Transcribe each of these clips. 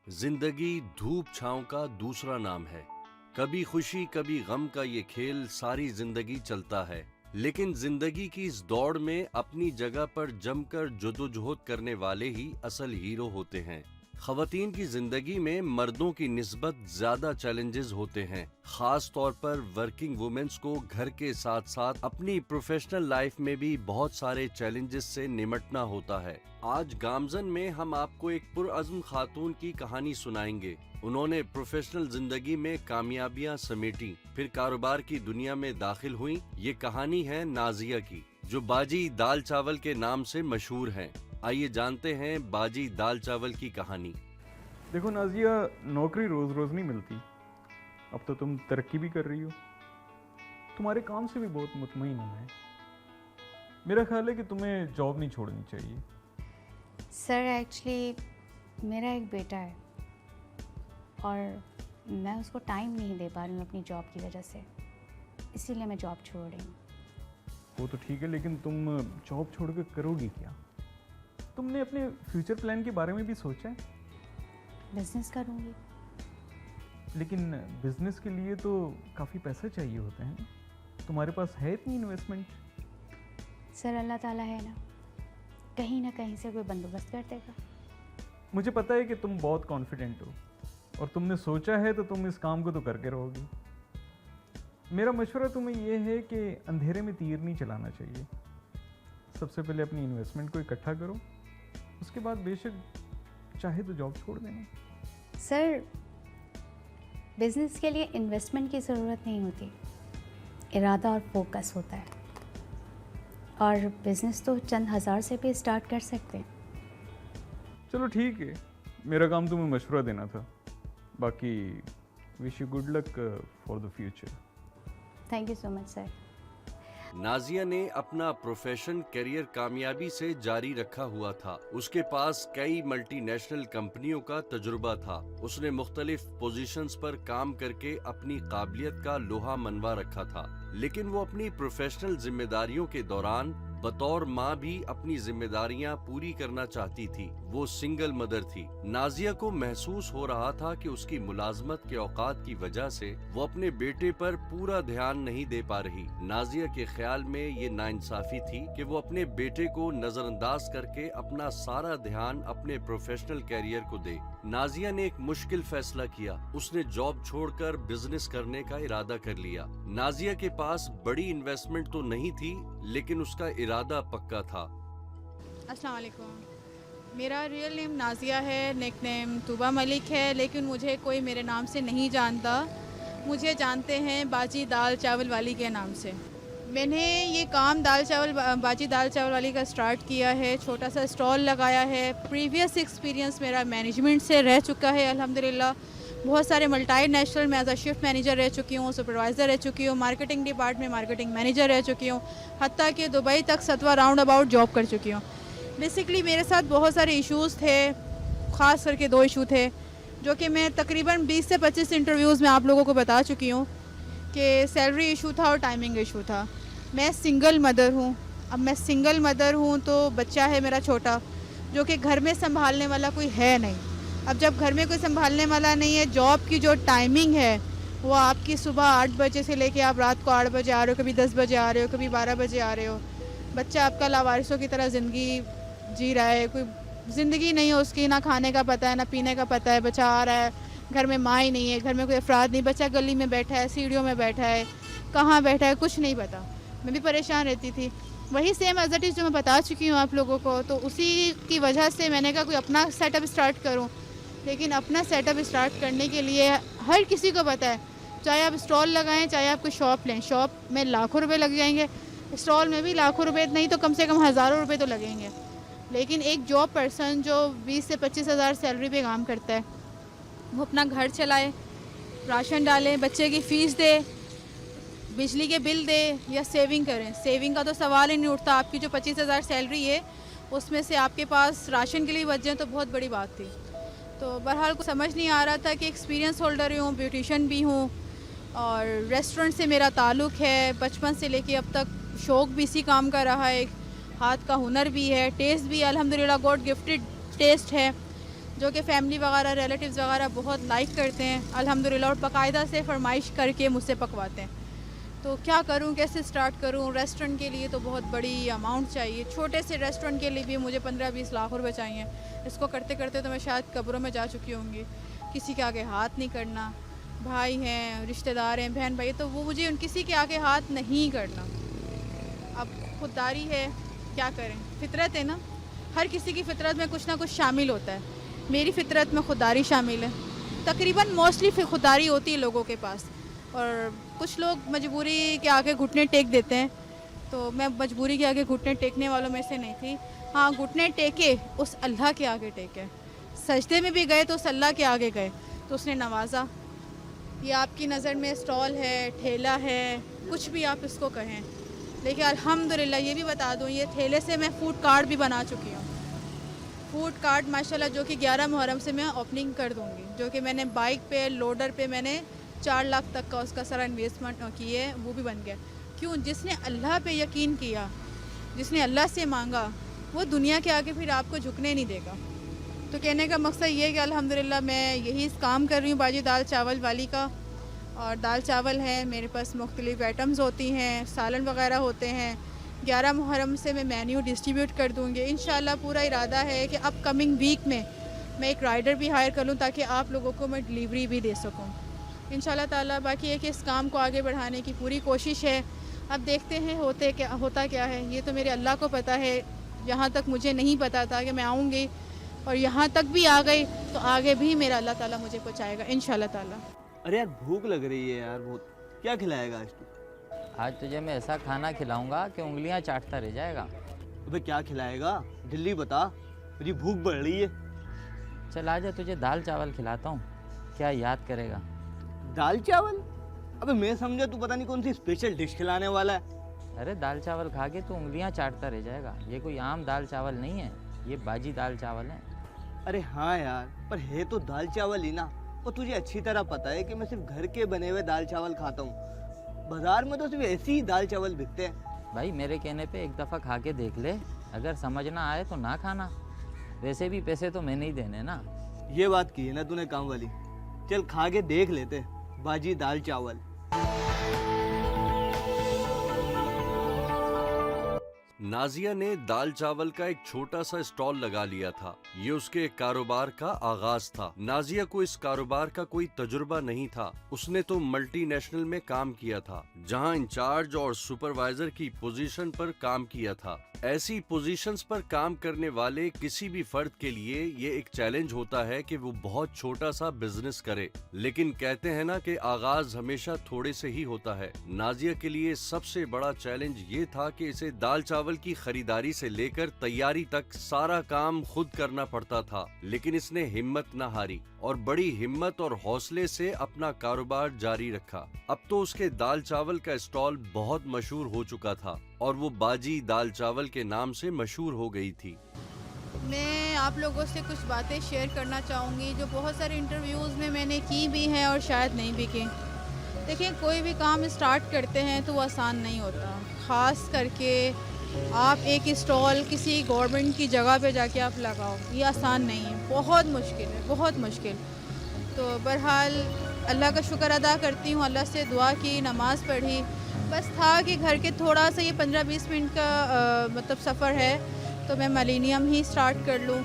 जिंदगी धूप छांव का दूसरा नाम है। कभी खुशी कभी गम का ये खेल सारी जिंदगी चलता है। लेकिन जिंदगी की इस दौड़ में अपनी जगह पर जमकर जद्दोजहद करने वाले ही असल हीरो होते हैं। खवातीन की जिंदगी में मर्दों की निस्बत ज्यादा चैलेंजेस होते हैं, खास तौर पर वर्किंग वुमेन्स को घर के साथ साथ अपनी प्रोफेशनल लाइफ में भी बहुत सारे चैलेंजेस से निमटना होता है। आज गामजन में हम आपको एक पुरअज़्म खातून की कहानी सुनाएंगे। उन्होंने प्रोफेशनल जिंदगी में कामयाबियां समेटी, फिर कारोबार की दुनिया में दाखिल हुई। ये कहानी है नाजिया की, जो बाजी दाल चावल के नाम से मशहूर हैं। आइए जानते हैं बाजी दाल चावल की कहानी। देखो नाजिया, नौकरी रोज़ रोज़ नहीं मिलती। अब तो तुम तरक्की भी कर रही हो, तुम्हारे काम से भी बहुत मुतमईन हूँ मैं। मेरा ख्याल है कि तुम्हें जॉब नहीं छोड़नी चाहिए। सर एक्चुअली मेरा एक बेटा है और मैं उसको टाइम नहीं दे पा रही हूँ अपनी जॉब की वजह से, इसीलिए मैं जॉब छोड़ रही हूँ। वो तो ठीक है, लेकिन तुम जॉब छोड़ कर करोगी क्या? तुमने अपने फ्यूचर प्लान के बारे में भी सोचा है? बिजनेस करूँगी। लेकिन बिजनेस के लिए तो काफ़ी पैसा चाहिए होता है। तुम्हारे पास है इतनी इन्वेस्टमेंट? सर अल्लाह ताला है ना कहीं से कोई बंदोबस्त कर देगा। मुझे पता है कि तुम बहुत कॉन्फिडेंट हो और तुमने सोचा है तो तुम इस काम को तो करके रहोगी। मेरा मशवरा तुम्हें यह है कि अंधेरे में तीर नहीं चलाना चाहिए। सबसे पहले अपनी इन्वेस्टमेंट को इकट्ठा करो, उसके बाद बेशक चाहे तो जॉब छोड़ देना। सर बिजनेस के लिए इन्वेस्टमेंट की ज़रूरत नहीं होती, इरादा और फोकस होता है। और बिजनेस तो चंद हज़ार से भी स्टार्ट कर सकते हैं। चलो ठीक है, मेरा काम तुम्हें मशवरा देना था। बाकी wish you good luck for the future. Thank you so much sir. Nazia ने अपना प्रोफेशन करियर कामयाबी से जारी रखा हुआ था। उसके पास कई मल्टीनेशनल कंपनियों का तजुर्बा था। उसने मुख्तलिफ पोजीशंस पर काम करके अपनी काबिलियत का लोहा मनवा रखा था। लेकिन वो अपनी प्रोफेशनल जिम्मेदारियों के दौरान बतौर माँ भी अपनी जिम्मेदारियां पूरी करना चाहती थी। वो सिंगल मदर थी। नाजिया को महसूस हो रहा था कि उसकी मुलाजमत के औकात की वजह से वो अपने बेटे पर पूरा ध्यान नहीं दे पा रही। नाजिया के ख्याल में ये नाइंसाफी थी कि वो अपने बेटे को नजरअंदाज करके अपना सारा ध्यान अपने प्रोफेशनल कैरियर को दे। नाजिया ने एक मुश्किल फैसला किया। उसने जॉब छोड़कर बिजनेस करने का इरादा कर लिया। नाजिया के पास बड़ी इन्वेस्टमेंट तो नहीं थी, लेकिन उसका इरादा पक्का था। अस्सलाम वालेकुम। मेरा रियल नेम नाजिया है, निक नेम तूबा मलिक है, लेकिन मुझे कोई मेरे नाम से नहीं जानता। मुझे जानते हैं बाजी दाल चावल वाली के नाम से। मैंने ये काम बाजी दाल चावल वाली का स्टार्ट किया है। छोटा सा स्टॉल लगाया है। प्रीवियस एक्सपीरियंस मेरा मैनेजमेंट से रह चुका है अल्हम्दुलिल्लाह। बहुत सारे मल्टीनेशनल में एज अ शिफ्ट मैनेजर रह चुकी हूँ, सुपरवाइज़र रह चुकी हूँ, मार्केटिंग डिपार्टमेंट में मार्केटिंग मैनेजर रह चुकी हूँ, हत्ता कि दुबई तक 7वां राउंड अबाउट जॉब कर चुकी हूँ। बेसिकली मेरे साथ बहुत सारे इश्यूज़ थे, ख़ास करके 2 इशू थे जो कि मैं तकरीबन 20 से 25 इंटरव्यूज़ में आप लोगों को बता चुकी हूँ कि सैलरी इशू था और टाइमिंग इशू था। मैं सिंगल मदर हूँ। अब मैं सिंगल मदर हूँ तो बच्चा है मेरा छोटा, जो कि घर में संभालने वाला कोई है नहीं। अब जब घर में कोई संभालने वाला नहीं है, जॉब की जो टाइमिंग है वो आपकी सुबह 8 बजे से लेके आप रात को 8 बजे आ रहे हो, कभी 10 बजे आ रहे हो, कभी 12 बजे आ रहे हो। बच्चा आपका लावारिसों की तरह ज़िंदगी जी रहा है। कोई ज़िंदगी नहीं है उसकी, ना खाने का पता है ना पीने का पता है। बच्चा आ रहा है, घर में माँ ही नहीं है, घर में कोई अफराद नहीं। बच्चा गली में बैठा है, सीढ़ियों में बैठा है, कहाँ बैठा है कुछ नहीं पता। मैं भी परेशान रहती थी। वही सेम एज इट इज़ जो मैं बता चुकी हूँ आप लोगों को। तो उसी की वजह से मैंने कहा कोई अपना सेटअप स्टार्ट करूँ। लेकिन अपना सेटअप स्टार्ट करने के लिए हर किसी को पता है, चाहे आप स्टॉल लगाएं चाहे आप कोई शॉप लें, शॉप में लाखों रुपए लग जाएंगे, स्टॉल में भी लाखों रुपए नहीं तो कम से कम हज़ारों रुपए तो लगेंगे। लेकिन एक जॉब पर्सन जो 20 से 25 हज़ार सैलरी पे काम करता है, वो अपना घर चलाए, राशन डाले, बच्चे की फ़ीस दे, बिजली के बिल दे या सेविंग करें। सेविंग का तो सवाल ही नहीं उठता। आपकी जो 25 हज़ार सैलरी है उसमें से आपके पास राशन के लिए बच जाए तो बहुत बड़ी बात थी। तो बहरहाल को समझ नहीं आ रहा था कि एक्सपीरियंस होल्डर हूँ, ब्यूटिशियन भी हूँ और रेस्टोरेंट से मेरा ताल्लुक़ है बचपन से लेके अब तक। शौक़ भी इसी काम का रहा है, हाथ का हुनर भी है, टेस्ट भी अल्हम्दुलिल्लाह गॉड गिफ्टेड टेस्ट है। जो कि फैमिली वगैरह रिलेटिव्स वगैरह बहुत लाइक करते हैं अल्हम्दुलिल्लाह, और बाकायदा से फरमाइश करके मुझसे पकवाते हैं। तो क्या करूं, कैसे स्टार्ट करूं? रेस्टोरेंट के लिए तो बहुत बड़ी अमाउंट चाहिए, छोटे से रेस्टोरेंट के लिए भी मुझे 15-20 लाख रुपए चाहिए। इसको करते करते तो मैं शायद कब्रों में जा चुकी होंगी। किसी के आगे हाथ नहीं करना, भाई हैं, रिश्तेदार हैं, बहन भाई, तो वो मुझे किसी के आगे हाथ नहीं करना। अब खुददारी है, क्या करें, फितरत है ना, हर किसी की फितरत में कुछ ना कुछ शामिल होता है। मेरी फितरत में खुददारी शामिल है। तकरीबन मोस्टली खुददारी होती है लोगों के पास, और कुछ लोग मजबूरी के आगे घुटने टेक देते हैं। तो मैं मजबूरी के आगे घुटने टेकने वालों में से नहीं थी। हाँ, घुटने टेके उस अल्लाह के आगे टेके, सजदे में भी गए तो उस अल्लाह के आगे गए, तो उसने नवाजा। ये आपकी नज़र में स्टॉल है, ठेला है, कुछ भी आप इसको कहें, लेकिन अल्हम्दुलिल्लाह ये भी बता दूँ, ये ठेले से मैं फूड कार्ट भी बना चुकी हूँ। फूड कार्ट माशाल्लाह जो कि 11 मुहर्रम से मैं ओपनिंग कर दूँगी, जो कि मैंने बाइक पे, लोडर पे मैंने 4 लाख तक का उसका सारा इन्वेस्टमेंट की है, वो भी बन गया। क्यों? जिसने अल्लाह पे यकीन किया, जिसने अल्लाह से मांगा, वो दुनिया के आगे फिर आपको झुकने नहीं देगा। तो कहने का मकसद ये है कि अल्हम्दुलिल्लाह मैं यही काम कर रही हूँ बाजी दाल चावल वाली का। और दाल चावल है मेरे पास, मुख्तलिफ़ आइटम्स होती हैं, सालन वगैरह होते हैं। 11 मुहर्रम से मैं मेन्यू डिस्ट्रीब्यूट कर दूँगी इंशाल्लाह। पूरा इरादा है कि अपकमिंग वीक में मैं एक राइडर भी हायर कर लूँ, ताकि आप लोगों को मैं डिलीवरी भी दे सकूँ इंशाल्लाह ताला। बाकी है कि इस काम को आगे बढ़ाने की पूरी कोशिश है। अब देखते हैं होता क्या है, ये तो मेरे अल्लाह को पता है। यहाँ तक मुझे नहीं पता था कि मैं आऊँगी, और यहाँ तक भी आ गई तो आगे भी मेरा अल्लाह ताला मुझे पहुँचाएगा इंशाल्लाह ताला। अरे यार भूख लग रही है यार बहुत, क्या खिलाएगा आज तू? आज तुझे मैं ऐसा खाना खिलाऊंगा कि उंगलियां चाटता रह जाएगा। अबे क्या खिलाएगा, जल्दी बता, मुझे भूख बढ़ रही है। चल आजा, तुझे दाल चावल खिलाता हूँ, क्या याद करेगा? दाल चावल? अबे मैं समझा तू पता नहीं कौन सी स्पेशल डिश खिलाने वाला है। अरे दाल चावल खा के तू उंगलियां चाटता रह जाएगा। ये कोई आम दाल चावल नहीं है, ये बाजी दाल चावल है। अरे हाँ यार, पर है तो दाल चावल ही ना। और तुझे अच्छी तरह पता है कि मैं सिर्फ घर के बने हुए दाल चावल खाता हूँ, बाजार में तो सिर्फ ऐसी ही दाल चावल बिकते हैं। भाई मेरे कहने पे एक दफ़ा खा के देख ले, अगर समझ ना आए तो ना खाना। वैसे भी पैसे तो मैंने ही देने ना। ये बात की है ना तूने काम वाली। चल खा के देख लेते बाजी दाल चावल। नाजिया ने दाल चावल का एक छोटा सा स्टॉल लगा लिया था। ये उसके कारोबार का आगाज था। नाजिया को इस कारोबार का कोई तजुर्बा नहीं था। उसने तो मल्टीनेशनल में काम किया था, जहां इंचार्ज और सुपरवाइजर की पोजीशन पर काम किया था। ऐसी पोजीशंस पर काम करने वाले किसी भी फर्द के लिए ये एक चैलेंज होता है कि वो बहुत छोटा सा बिजनेस करे, लेकिन कहते हैं ना कि आगाज हमेशा थोड़े से ही होता है। नाजिया के लिए सबसे बड़ा चैलेंज ये था कि इसे दाल चावल की खरीदारी से लेकर तैयारी तक सारा काम खुद करना पड़ता था, लेकिन इसने हिम्मत न हारी और बड़ी हिम्मत और हौसले से अपना कारोबार जारी रखा। अब तो उसके दाल चावल का स्टॉल बहुत मशहूर हो चुका था और वो बाजी दाल चावल के नाम से मशहूर हो गई थी। मैं आप लोगों से कुछ बातें शेयर करना चाहूँगी जो बहुत सारे इंटरव्यूज़ में मैंने की भी हैं और शायद नहीं भी की। देखिए, कोई भी काम स्टार्ट करते हैं तो वो आसान नहीं होता। ख़ास करके आप एक स्टॉल किसी गवर्नमेंट की जगह पे जाके आप लगाओ, ये आसान नहीं है, बहुत मुश्किल है, बहुत मुश्किल। तो बहरहाल अल्लाह का शुक्र अदा करती हूँ, अल्लाह से दुआ की, नमाज़ पढ़ी। बस था कि घर के थोड़ा सा ये 15-20 मिनट का मतलब सफ़र है, तो मैं मिलेनियम ही स्टार्ट कर लूँ।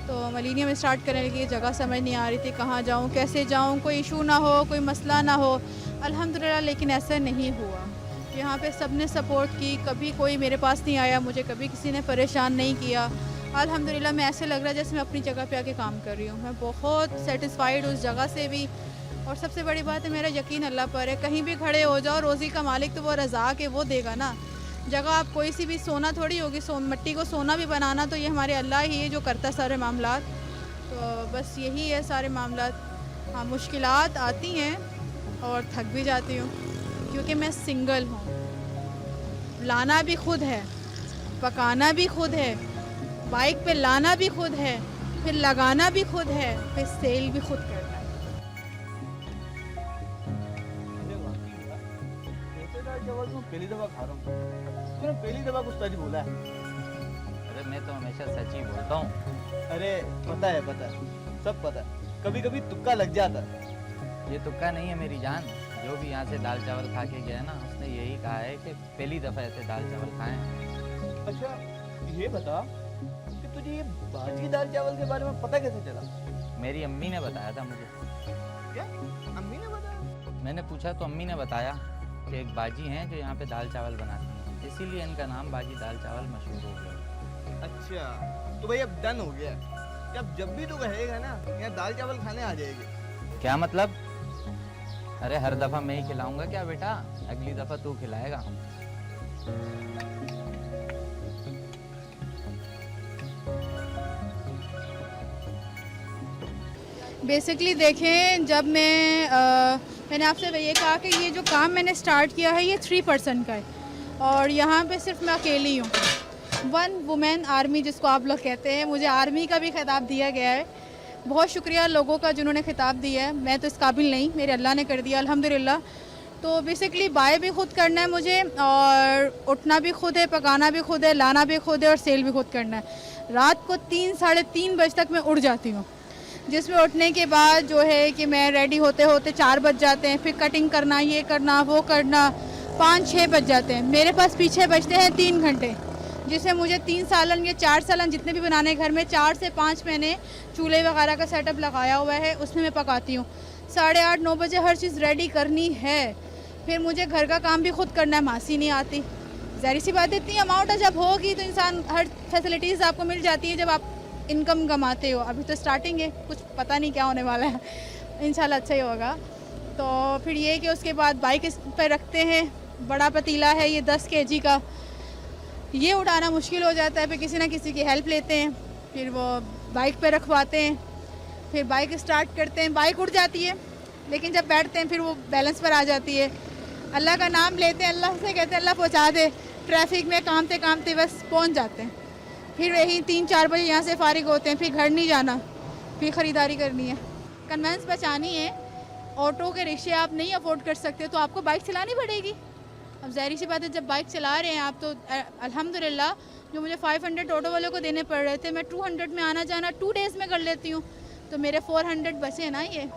तो मिलेनियम स्टार्ट करने की जगह समझ नहीं आ रही थी, कहाँ जाऊँ, कैसे जाऊँ, कोई इशू ना हो, कोई मसला ना हो। अल्हम्दुलिल्लाह लेकिन ऐसा नहीं हुआ। यहाँ पे सबने सपोर्ट की, कभी कोई मेरे पास नहीं आया, मुझे कभी किसी ने परेशान नहीं किया। अल्हम्दुलिल्लाह मैं ऐसे लग रहा है जैसे मैं अपनी जगह पे आके काम कर रही हूँ। मैं बहुत सेटिस्फाइड उस जगह से भी, और सबसे बड़ी बात है मेरा यकीन अल्लाह पर है। कहीं भी खड़े हो जाओ, रोज़ी का मालिक तो वो रज़ाक है, वो देगा ना। जगह आप कोई सी भी सोना थोड़ी होगी, मट्टी को सोना भी बनाना तो ये हमारे अल्लाह ही है जो करता है सारे मामलात। तो बस यही है सारे मामलात। हाँ, मुश्किलात आती हैं और थक भी जाती हूँ, क्योंकि मैं सिंगल हूँ। लाना भी खुद है, पकाना भी खुद है, बाइक पे लाना भी खुद है, फिर लगाना भी खुद है, फिर सेल भी खुद करना है। पहली दफा खा रहा हूँ। तूने पहली दफा कुछ सच बोला है। अरे मैं तो हमेशा सच ही बोलता हूँ। अरे पता है सब पता है, कभी कभी तुक्का लग जाता है। ये तुक्का नहीं है मेरी जान, जो भी यहाँ से दाल चावल खा के गया ना उसने यही कहा है कि पहली दफ़ा ऐसे दाल चावल खाए हैं। अच्छा ये बता कि तुझे ये बाजी दाल चावल के बारे में पता कैसे चला? मेरी अम्मी ने बताया था मुझे। क्या अम्मी ने बताया? मैंने पूछा तो अम्मी ने बताया कि एक बाजी हैं जो यहाँ पे दाल चावल बनाती हैं, इसीलिए इनका नाम बाजी दाल चावल मशहूर हो गया। अच्छा तो भाई अब डन हो गया, कि अब जब भी तू कहेगा ना यहाँ दाल चावल खाने आ जाएगी। क्या मतलब? अरे हर दफ़ा मैं ही खिलाऊंगा क्या बेटा, अगली दफ़ा तू खिलाएगा। बेसिकली देखें, जब मैंने आपसे ये कहा कि ये जो काम मैंने स्टार्ट किया है ये 3% का है और यहाँ पे सिर्फ मैं अकेली हूँ। 1 वुमेन आर्मी जिसको आप लोग कहते हैं, मुझे आर्मी का भी खिताब दिया गया है। बहुत शुक्रिया लोगों का जिन्होंने खिताब दिया है, मैं तो इस काबिल नहीं, मेरे अल्लाह ने कर दिया अल्हम्दुलिल्लाह। तो बेसिकली बाय भी खुद करना है मुझे और उठना भी खुद है, पकाना भी खुद है, लाना भी खुद है और सेल भी खुद करना है। रात को 3 साढ़े 3 बजे तक मैं उठ जाती हूँ, जिसमें उठने के बाद जो है कि मैं रेडी होते होते 4 बज जाते हैं, फिर कटिंग करना, ये करना, वो करना, 5-6 बज जाते हैं। मेरे पास पीछे बचते हैं 3 घंटे, जिसमें मुझे 3 सालन या 4 सालन जितने भी बनाने घर में 4 से 5 मैंने चूल्हे वगैरह का सेटअप लगाया हुआ है, उसमें मैं पकाती हूँ। 8:30-9 बजे हर चीज़ रेडी करनी है, फिर मुझे घर का काम भी खुद करना है, मासी नहीं आती। ज़ाहिर सी बात है, इतनी अमाउंट जब होगी तो इंसान हर फैसिलिटीज़ आपको मिल जाती है जब आप इनकम कमाते हो। अभी तो स्टार्टिंग है, कुछ पता नहीं क्या होने वाला है, इंशाल्लाह अच्छा ही होगा। तो फिर ये कि उसके बाद बाइक इस पर रखते हैं, बड़ा पतीला है ये 10 kg का, ये उठाना मुश्किल हो जाता है, फिर किसी ना किसी की हेल्प लेते हैं, फिर वो बाइक पे रखवाते हैं, फिर बाइक स्टार्ट करते हैं। बाइक उठ जाती है लेकिन जब बैठते हैं फिर वो बैलेंस पर आ जाती है। अल्लाह का नाम लेते हैं, अल्लाह से कहते हैं अल्लाह पहुंचा दे, ट्रैफिक में कामते कामते बस पहुंच जाते हैं। फिर यही 3-4 बजे यहाँ से फारिग होते हैं, फिर घर नहीं जाना, फिर ख़रीदारी करनी है, कन्वेंस बचानी है। ऑटो के रिक्शे आप नहीं अफोर्ड कर सकते तो आपको बाइक चलानी पड़ेगी। अब ज़ाहिर सी बात है, जब बाइक चला रहे हैं आप तो अल्हम्दुलिल्लाह जो मुझे 500 ऑटो वालों को देने पड़ रहे थे, मैं 200 में आना जाना 2 डेज़ में कर लेती हूँ, तो मेरे 400 बचे ना ये।